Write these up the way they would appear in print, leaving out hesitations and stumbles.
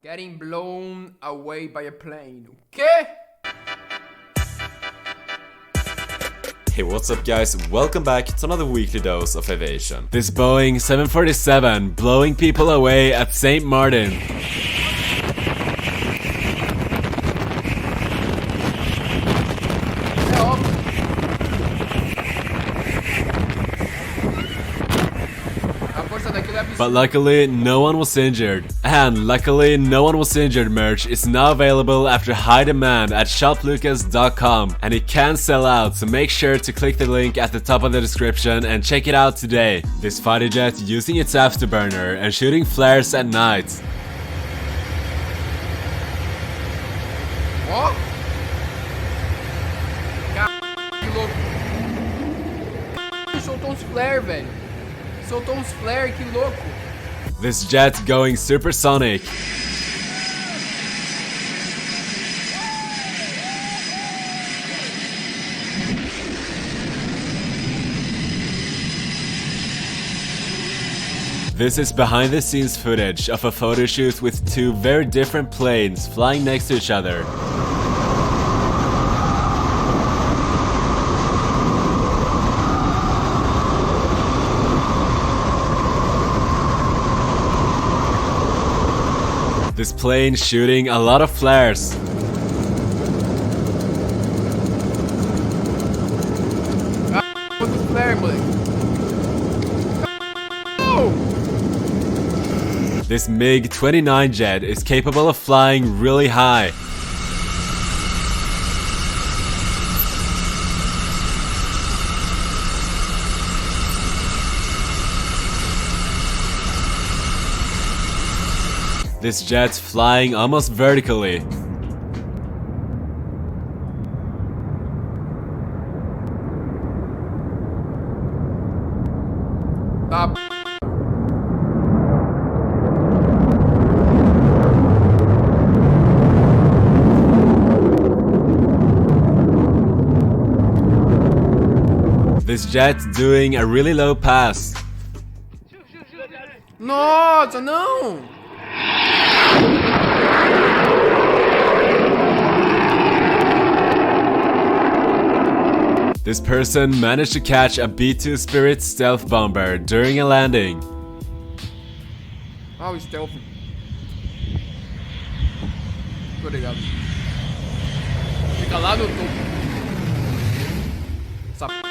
Getting blown away by a plane. O quê? Hey, what's up guys? Welcome back to another weekly dose of aviation. This Boeing 747 blowing people away at St. Martin. But luckily, no one was injured. And luckily, no one was injured merch is now available after high demand at shoplucas.com, and it can sell out, so make sure to click the link at the top of the description and check it out today. This fighter jet using its afterburner and shooting flares at night. Ó! Que louco! Soltou uns flare, velho. Soltou uns flare, que louco! This jet going supersonic. This is behind the scenes footage of a photo shoot with two very different planes flying next to each other. This plane shooting a lot of flares. Quanto flare, moleque! Oh! This MiG-29 jet is capable of flying really high. This jet flying almost vertically. Tá. This jet doing a really low pass. Nossa, não! This person managed to catch a B-2 Spirit stealth bomber during a landing. Ah, o stealth. Obrigado. Fica lá no topo.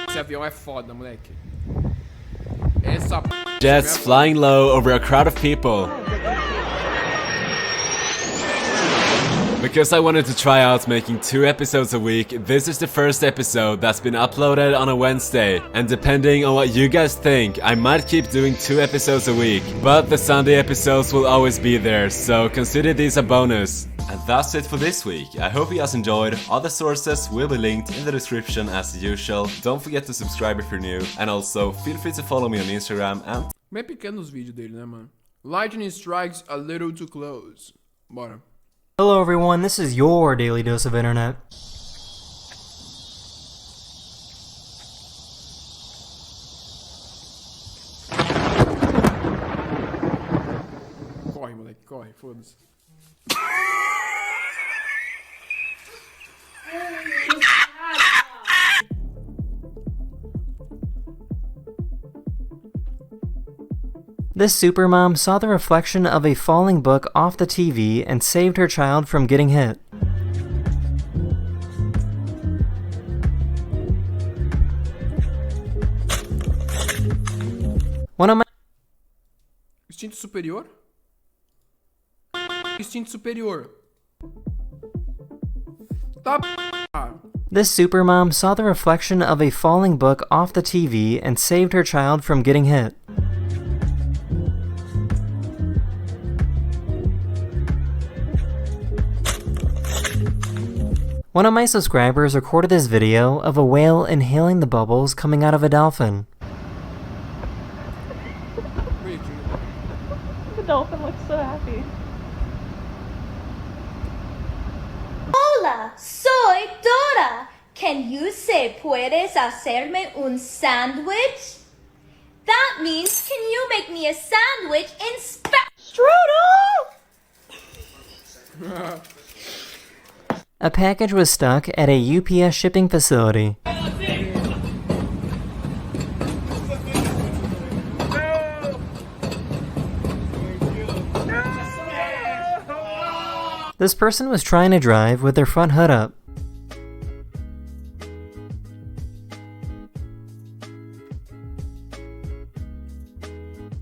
Esse avião é foda, moleque. Essa Jets flying low over a crowd of people. Because I wanted to try out making 2 episodes a week, this is the first episode that's been uploaded on a Wednesday. And depending on what you guys think, I might keep doing 2 episodes a week. But the Sunday episodes will always be there, so consider these a bonus. And that's it for this week. I hope you guys enjoyed. Other sources will be linked in the description as usual. Don't forget to subscribe if you're new. And also, feel free to follow me on Instagram and... Bem pequeno os vídeos dele, né, mano? Lightning strikes a little too close. Bora. Hello everyone, this is your daily dose of internet. Corre, moleque, corre, foda-se. This supermom saw the reflection of a falling book off the TV and saved her child from getting hit. One of my Instinto superior? Instinto superior. Tá. This supermom saw the reflection of a falling book off the TV and saved her child from getting hit. One of my subscribers recorded this video of a whale inhaling the bubbles coming out of a dolphin. The dolphin looks so happy. Hola, soy Dora. Can you say puedes hacerme un sándwich? That means, can you make me a sandwich in Strudel! A package was stuck at a UPS shipping facility. This person was trying to drive with their front hood up.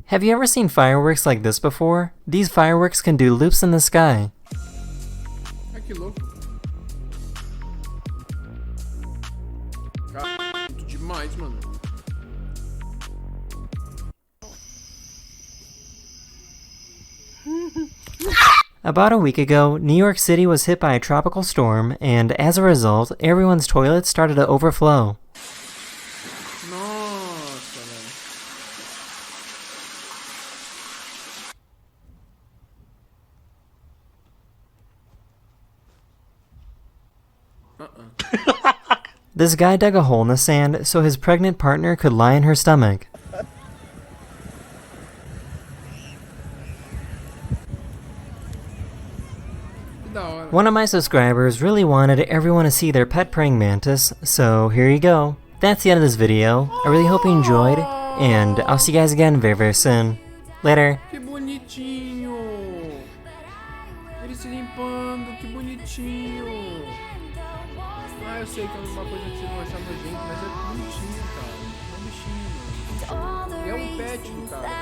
Have you ever seen fireworks like this before? These fireworks can do loops in the sky. Ai, que louco. Cara, muito demais, mano. About a week ago, New York City was hit by a tropical storm, and as a result, everyone's toilets started to overflow. Nossa, velho. This guy dug a hole in the sand so his pregnant partner could lie in her stomach. Que da hora. One of my subscribers really wanted everyone to see their pet praying mantis, so here you go. That's the end of this video. I really hope you enjoyed, and I'll see you guys again very, very soon. Later. Que bonitinho. Ele se limpando, que bonitinho. Ah, eu sei que é uma coisa que vocês vão achar nojento, mas é bonitinho, cara. É um bichinho. É um pet, cara.